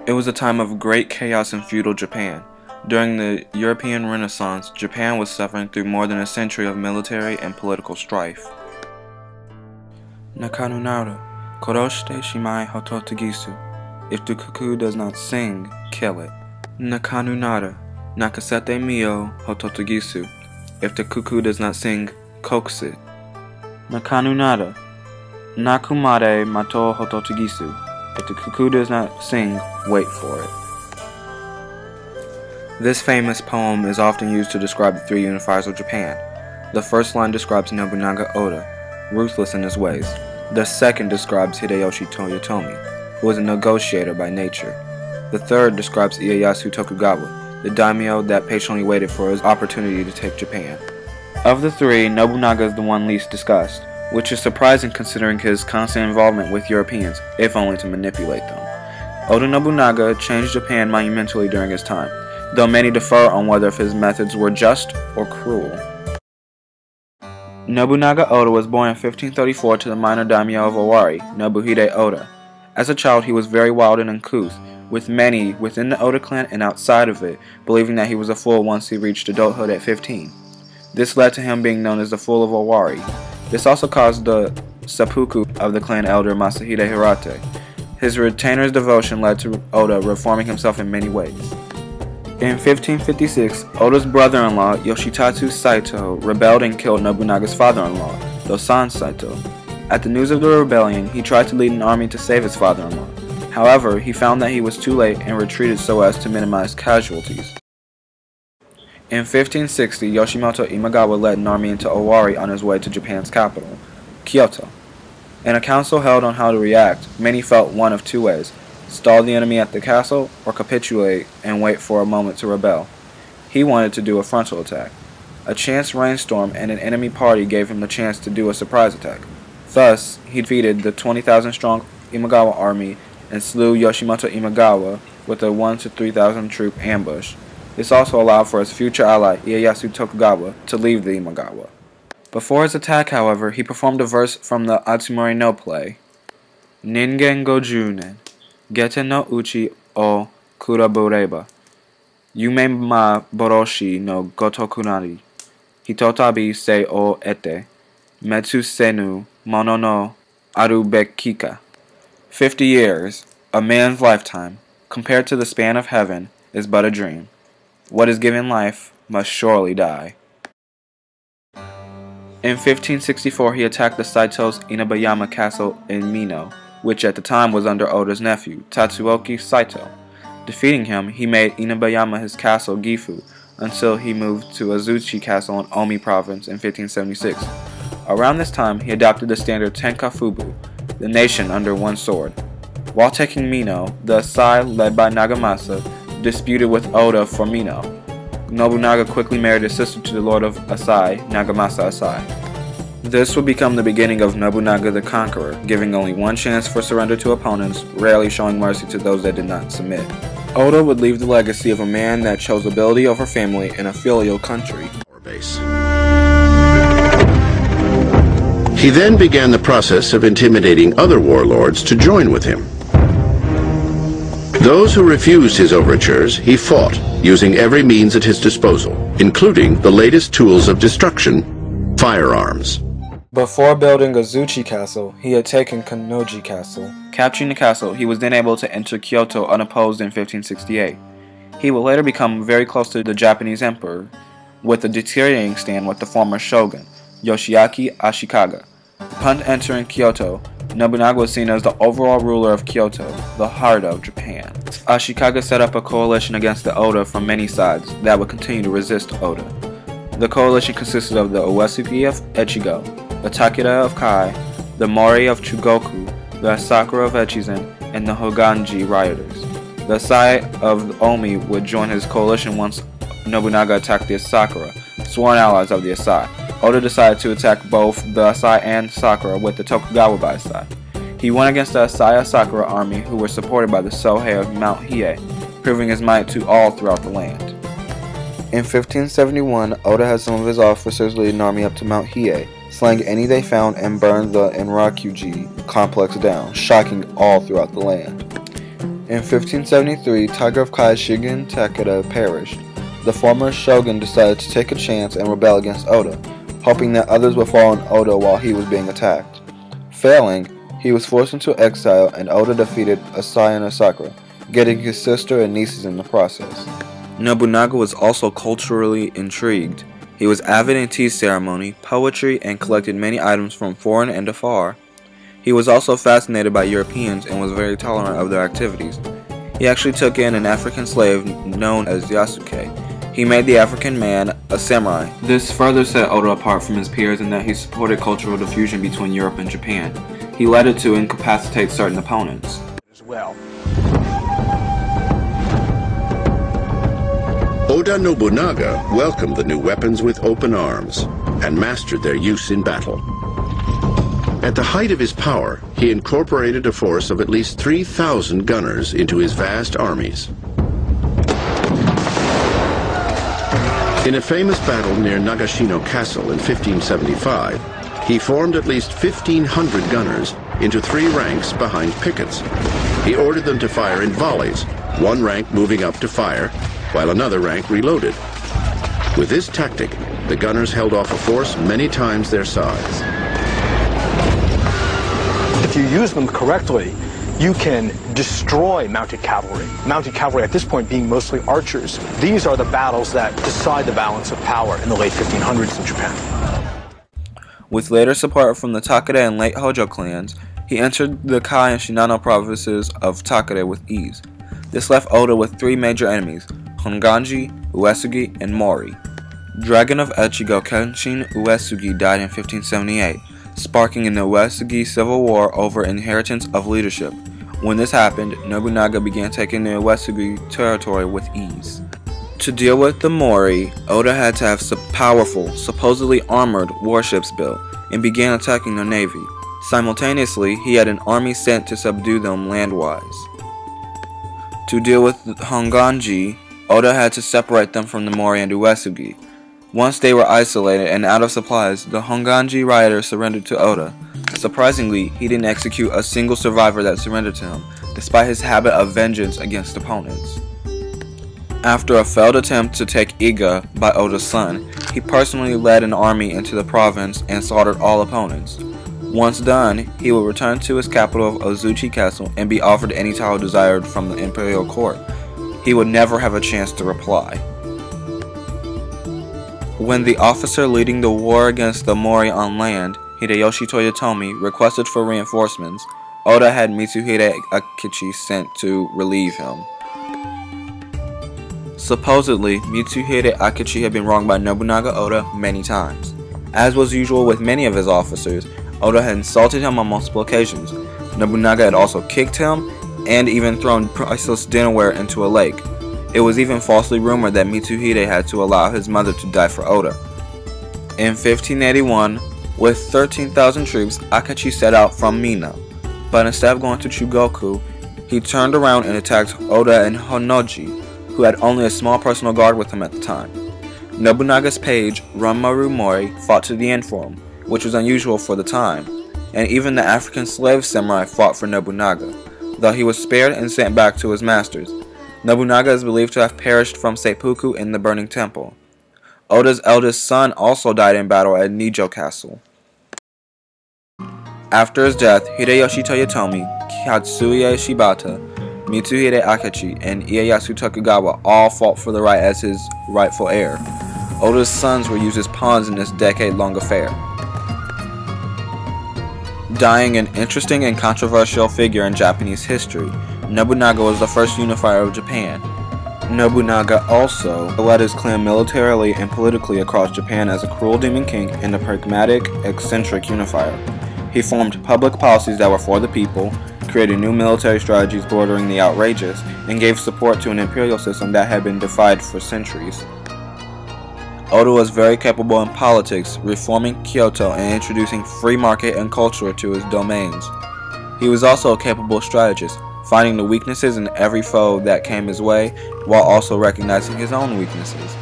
It was a time of great chaos in feudal Japan. During the European Renaissance, Japan was suffering through more than a century of military and political strife. Nakanunara, koroshite shimai hototogisu. If the cuckoo does not sing, kill it. Nakanunara, nakasete mio hototogisu. If the cuckoo does not sing, coax it. Nakanunara, nakumare mato hototogisu. If the cuckoo does not sing, wait for it. This famous poem is often used to describe the three unifiers of Japan. The first line describes Nobunaga Oda, ruthless in his ways. The second describes Hideyoshi Toyotomi, who was a negotiator by nature. The third describes Ieyasu Tokugawa, the daimyo that patiently waited for his opportunity to take Japan. Of the three, Nobunaga is the one least discussed, which is surprising considering his constant involvement with Europeans, if only to manipulate them. Oda Nobunaga changed Japan monumentally during his time, though many differ on whether his methods were just or cruel. Nobunaga Oda was born in 1534 to the minor daimyo of Owari, Nobuhide Oda. As a child, he was very wild and uncouth, with many within the Oda clan and outside of it believing that he was a fool once he reached adulthood at 15. This led to him being known as the Fool of Owari. This also caused the seppuku of the clan elder Masahide Hirate. His retainer's devotion led to Oda reforming himself in many ways. In 1556, Oda's brother-in-law, Yoshitatsu Saito, rebelled and killed Nobunaga's father-in-law, Dosan Saito. At the news of the rebellion, he tried to lead an army to save his father-in-law. However, he found that he was too late and retreated so as to minimize casualties. In 1560, Yoshimoto Imagawa led an army into Owari on his way to Japan's capital, Kyoto. In a council held on how to react, many felt one of two ways: stall the enemy at the castle, or capitulate and wait for a moment to rebel. He wanted to do a frontal attack. A chance rainstorm and an enemy party gave him the chance to do a surprise attack. Thus, he defeated the 20,000-strong Imagawa army and slew Yoshimoto Imagawa with a 1,000 to 3,000 troop ambush. This also allowed for his future ally Ieyasu Tokugawa to leave the Imagawa. Before his attack, however, he performed a verse from the Atsumori no play. Ningen go junen. Gete no uchi o kurabureba. Yume ma boroshi no gotokunari. Hitotabi se o ete. Metsu senu mono no arubekika. 50 years, a man's lifetime, compared to the span of heaven, is but a dream. What is given life must surely die. In 1564, he attacked the Saito's Inabayama castle in Mino, which at the time was under Oda's nephew, Tatsuoki Saito. Defeating him, he made Inabayama his castle Gifu, until he moved to Azuchi Castle in Omi Province in 1576. Around this time, he adopted the standard Tenkafubu, the nation under one sword. While taking Mino, the Asai, led by Nagamasa, disputed with Oda for Mino. Nobunaga quickly married his sister to the lord of Asai, Nagamasa Asai. This would become the beginning of Nobunaga the Conqueror, giving only one chance for surrender to opponents, rarely showing mercy to those that did not submit. Oda would leave the legacy of a man that chose ability over family in a filial country. He then began the process of intimidating other warlords to join with him. Those who refused his overtures, he fought, using every means at his disposal, including the latest tools of destruction, firearms. Before building Azuchi Castle, he had taken Kannoji Castle. Capturing the castle, he was then able to enter Kyoto unopposed in 1568. He would later become very close to the Japanese emperor, with a deteriorating stand with the former shogun, Yoshiaki Ashikaga. Upon entering Kyoto, Nobunaga was seen as the overall ruler of Kyoto, the heart of Japan. Ashikaga set up a coalition against the Oda from many sides that would continue to resist Oda. The coalition consisted of the Uesugi of Echigo, the Takeda of Kai, the Mori of Chugoku, the Asakura of Echizen, and the Hoganji rioters. The Asai of Omi would join his coalition once Nobunaga attacked the Asakura, sworn allies of the Asai. Oda decided to attack both the Asai and Sakura with the Tokugawa by his side. He went against the Asai Sakura army who were supported by the Sohei of Mount Hiei, proving his might to all throughout the land. In 1571, Oda had some of his officers lead an army up to Mount Hiei, slaying any they found and burned the Enrakuji complex down, shocking all throughout the land. In 1573, Tiger of Kai Shigen Takeda perished. The former shogun decided to take a chance and rebel against Oda, hoping that others would follow in Oda while he was being attacked. Failing, he was forced into exile and Oda defeated Asayana Sakura, getting his sister and nieces in the process. Nobunaga was also culturally intrigued. He was avid in tea ceremony, poetry, and collected many items from foreign and afar. He was also fascinated by Europeans and was very tolerant of their activities. He actually took in an African slave known as Yasuke. He made the African man a samurai. This further set Oda apart from his peers in that he supported cultural diffusion between Europe and Japan. He led it to incapacitate certain opponents. As well. Oda Nobunaga welcomed the new weapons with open arms and mastered their use in battle. At the height of his power, he incorporated a force of at least 3,000 gunners into his vast armies. In a famous battle near Nagashino Castle in 1575, he formed at least 1,500 gunners into 3 ranks behind pickets. He ordered them to fire in volleys, one rank moving up to fire, while another rank reloaded. With this tactic, the gunners held off a force many times their size. If you use them correctly, you can destroy mounted cavalry. Mounted cavalry at this point being mostly archers. These are the battles that decide the balance of power in the late 1500s in Japan. With later support from the Takeda and late Hojo clans, he entered the Kai and Shinano provinces of Takeda with ease. This left Oda with 3 major enemies, Honganji, Uesugi, and Mori. Dragon of Echigo Kenshin Uesugi died in 1578, sparking an Uesugi civil war over inheritance of leadership. When this happened, Nobunaga began taking the Uesugi territory with ease. To deal with the Mori, Oda had to have some powerful, supposedly armored warships built, and began attacking their navy. Simultaneously, he had an army sent to subdue them landwise. To deal with the Honganji, Oda had to separate them from the Mori and Uesugi. Once they were isolated and out of supplies, the Honganji rioters surrendered to Oda. Surprisingly, he didn't execute a single survivor that surrendered to him, despite his habit of vengeance against opponents. After a failed attempt to take Iga by Oda's son, he personally led an army into the province and slaughtered all opponents. Once done, he would return to his capital of Ozuchi Castle and be offered any title desired from the imperial court. He would never have a chance to reply. When the officer leading the war against the Mori on land, Hideyoshi Toyotomi, requested for reinforcements, Oda had Mitsuhide Akichi sent to relieve him. Supposedly, Mitsuhide Akichi had been wronged by Nobunaga Oda many times. As was usual with many of his officers, Oda had insulted him on multiple occasions. Nobunaga had also kicked him and even thrown priceless dinnerware into a lake. It was even falsely rumored that Mitsuhide had to allow his mother to die for Oda. In 1581, with 13,000 troops, Akachi set out from Mina, but instead of going to Chugoku, he turned around and attacked Oda and Honnoji, who had only a small personal guard with him at the time. Nobunaga's page, Ranmaru Mori, fought to the end for him, which was unusual for the time, and even the African slave samurai fought for Nobunaga, though he was spared and sent back to his masters. Nobunaga is believed to have perished from seppuku in the burning temple. Oda's eldest son also died in battle at Nijo Castle. After his death, Hideyoshi Toyotomi, Katsuie Shibata, Mitsuhide Akachi, and Ieyasu Tokugawa all fought for the right as his rightful heir. Oda's sons were used as pawns in this decade-long affair. Dying an interesting and controversial figure in Japanese history, Nobunaga was the first unifier of Japan. Nobunaga also led his clan militarily and politically across Japan as a cruel demon king and a pragmatic, eccentric unifier. He formed public policies that were for the people, created new military strategies bordering the outrageous, and gave support to an imperial system that had been defied for centuries. Oda was very capable in politics, reforming Kyoto and introducing free market and culture to his domains. He was also a capable strategist, finding the weaknesses in every foe that came his way, while also recognizing his own weaknesses.